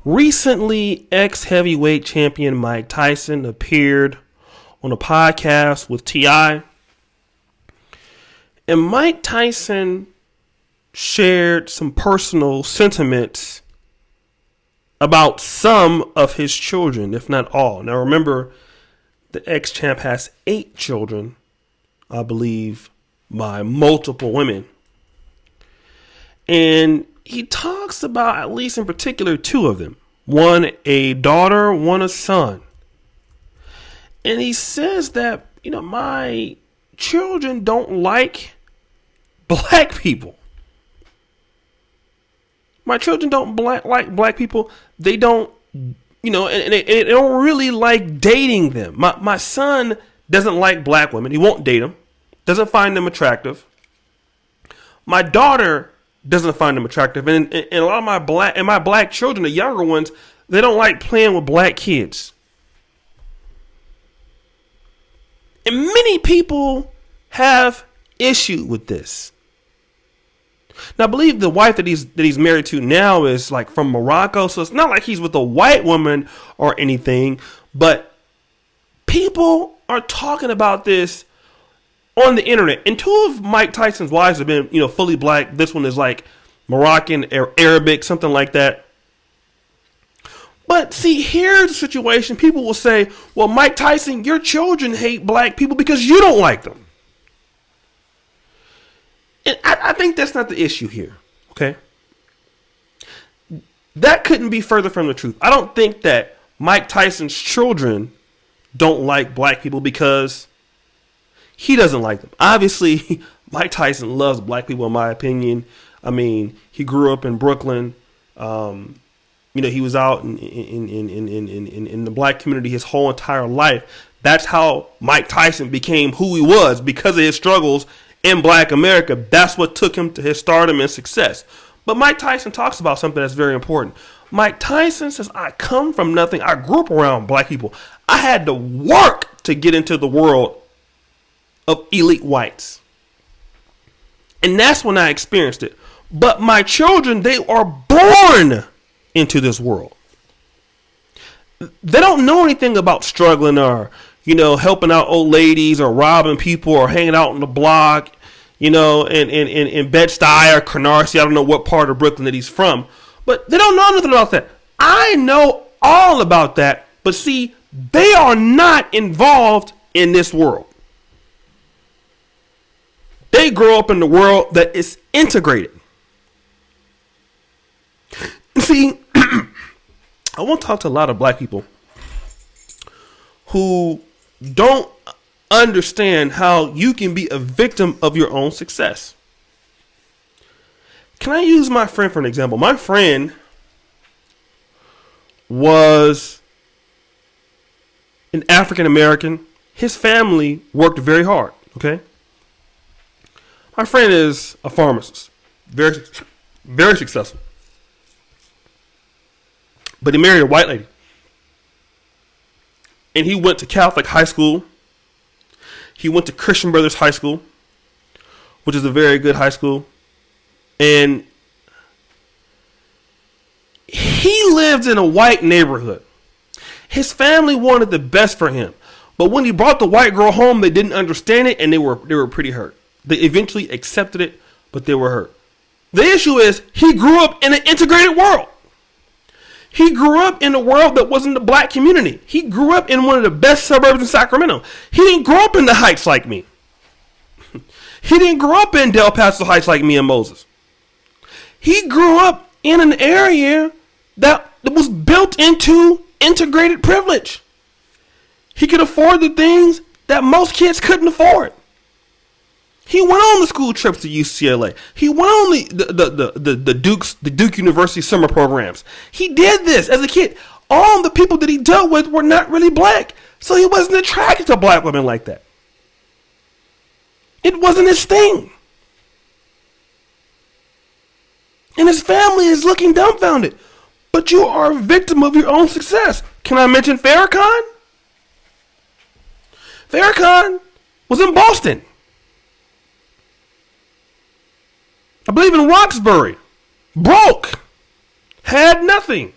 Recently, ex-heavyweight champion Mike Tyson appeared on a podcast with T.I. And Mike Tyson shared some personal sentiments about some of his children, if not all. Now remember, the ex-champ has 8 children, I believe, by multiple women. And he talks about, at least in particular, 2 of them. One a daughter, one a son. And he says that, my children don't like black people. My children don't like black people. They don't, and they don't really like dating them. My son doesn't like black women. He won't date them. Doesn't find them attractive. My daughter doesn't find them attractive. And a lot of my black children, the younger ones, they don't like playing with black kids. And many people have issue with this. Now, I believe the wife that he's married to now is like from Morocco, so it's not like he's with a white woman or anything. But people are talking about this on the internet, and 2 of Mike Tyson's wives have been, fully black. This one is like Moroccan or Arabic, something like that. But see, here's the situation. People will say, "Well, Mike Tyson, your children hate black people because you don't like them." And I think that's not the issue here, okay? That couldn't be further from the truth. I don't think that Mike Tyson's children don't like black people because he doesn't like them. Obviously, Mike Tyson loves black people, in my opinion. I mean, he grew up in Brooklyn. He was out in the black community his whole entire life. That's how Mike Tyson became who he was, because of his struggles in black America. That's what took him to his stardom and success. But Mike Tyson talks about something that's very important. Mike Tyson says, I come from nothing. I grew up around black people. I had to work to get into the world of elite whites. And that's when I experienced it. But my children, they are born into this world. They don't know anything about struggling or helping out old ladies or robbing people or hanging out on the block, in Bed-Stuy or Canarsie. I don't know what part of Brooklyn that he's from, but they don't know nothing about that. I know all about that, but see, they are not involved in this world. They grow up in the world that is integrated. See, I want to talk to a lot of black people who don't understand how you can be a victim of your own success. Can I use my friend for an example? My friend was an African American. His family worked very hard, okay? My friend is a pharmacist, very, very successful. But he married a white lady. And he went to Catholic high school. He went to Christian Brothers High School, which is a very good high school. And he lived in a white neighborhood. His family wanted the best for him. But when he brought the white girl home, they didn't understand it, and they were pretty hurt. They eventually accepted it, but they were hurt. The issue is he grew up in an integrated world. He grew up in a world that wasn't the black community. He grew up in one of the best suburbs in Sacramento. He didn't grow up in the Heights like me. He didn't grow up in Del Paso Heights like me and Moses. He grew up in an area that was built into integrated privilege. He could afford the things that most kids couldn't afford. He went on the school trips to UCLA. He went on the Duke University summer programs. He did this as a kid. All the people that he dealt with were not really black, so he wasn't attracted to black women like that. It wasn't his thing. And his family is looking dumbfounded. But you are a victim of your own success. Can I mention Farrakhan? Farrakhan was in Boston. I believe in Roxbury. Broke. Had nothing.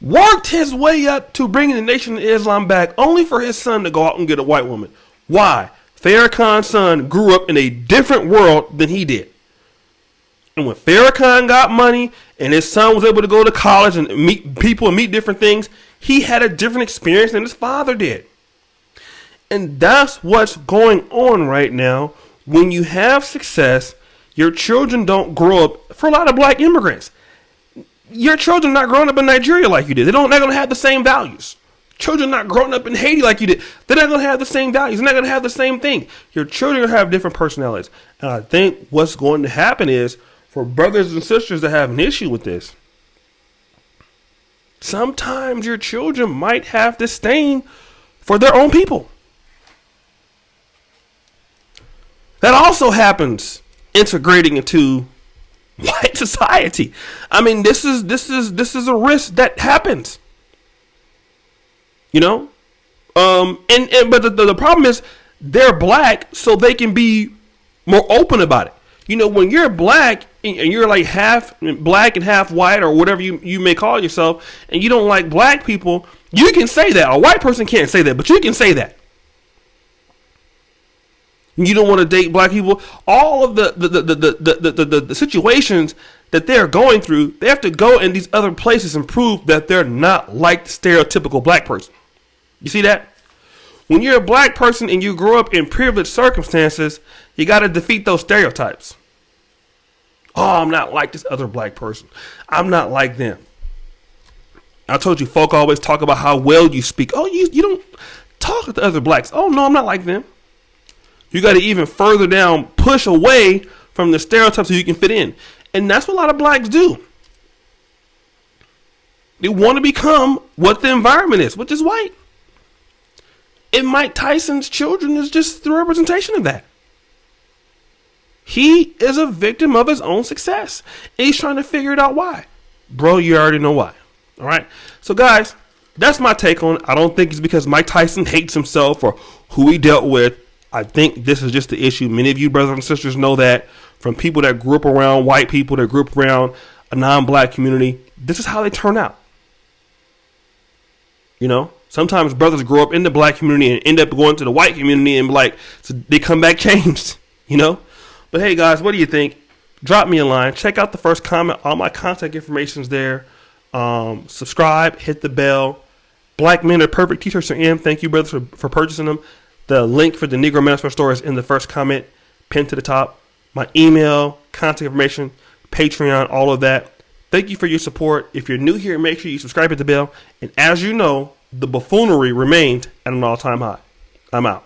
worked his way up to bringing the Nation of Islam back, only for his son to go out and get a white woman. Why? Farrakhan's son grew up in a different world than he did. And when Farrakhan got money and his son was able to go to college and meet people and meet different things, he had a different experience than his father did. And that's what's going on right now. When you have success, your children don't grow up. For a lot of black immigrants, your children not growing up in Nigeria like you did. They're not going to have the same values. Children not growing up in Haiti like you did. They're not going to have the same values. They're not going to have the same thing. Your children have different personalities. And I think what's going to happen is, for brothers and sisters that have an issue with this, sometimes your children might have disdain for their own people. That also happens integrating into white society. I mean, this is a risk that happens. You know? But the problem is they're black, so they can be more open about it. You know, when you're black and you're like half black and half white, or whatever you may call yourself, and you don't like black people, you can say that. A white person can't say that, but you can say that. You don't want to date black people. All of the situations that they're going through, they have to go in these other places and prove that they're not like the stereotypical black person. You see that? When you're a black person and you grow up in privileged circumstances, you got to defeat those stereotypes. Oh, I'm not like this other black person. I'm not like them. I told you, folk always talk about how well you speak. Oh, you don't talk to other blacks. Oh, no, I'm not like them. You got to even further down, push away from the stereotypes so you can fit in. And that's what a lot of blacks do. They want to become what the environment is, which is white. And Mike Tyson's children is just the representation of that. He is a victim of his own success. And he's trying to figure it out why. Bro, you already know why. All right. So, guys, that's my take on it. I don't think it's because Mike Tyson hates himself or who he dealt with. I think this is just the issue. Many of you brothers and sisters know that from people that grew up around white people, that grew up around a non-black community. This is how they turn out. You know, sometimes brothers grow up in the black community and end up going to the white community and so they come back changed, you know. But hey, guys, what do you think? Drop me a line. Check out the first comment. All my contact information is there. Subscribe, hit the bell. Black Men Are Perfect t-shirts are in. Thank you, brothers, for purchasing them. The link for the Negro Management Store is in the first comment, pinned to the top. My email, contact information, Patreon, all of that. Thank you for your support. If you're new here, make sure you subscribe, hit the bell. And as you know, the buffoonery remained at an all-time high. I'm out.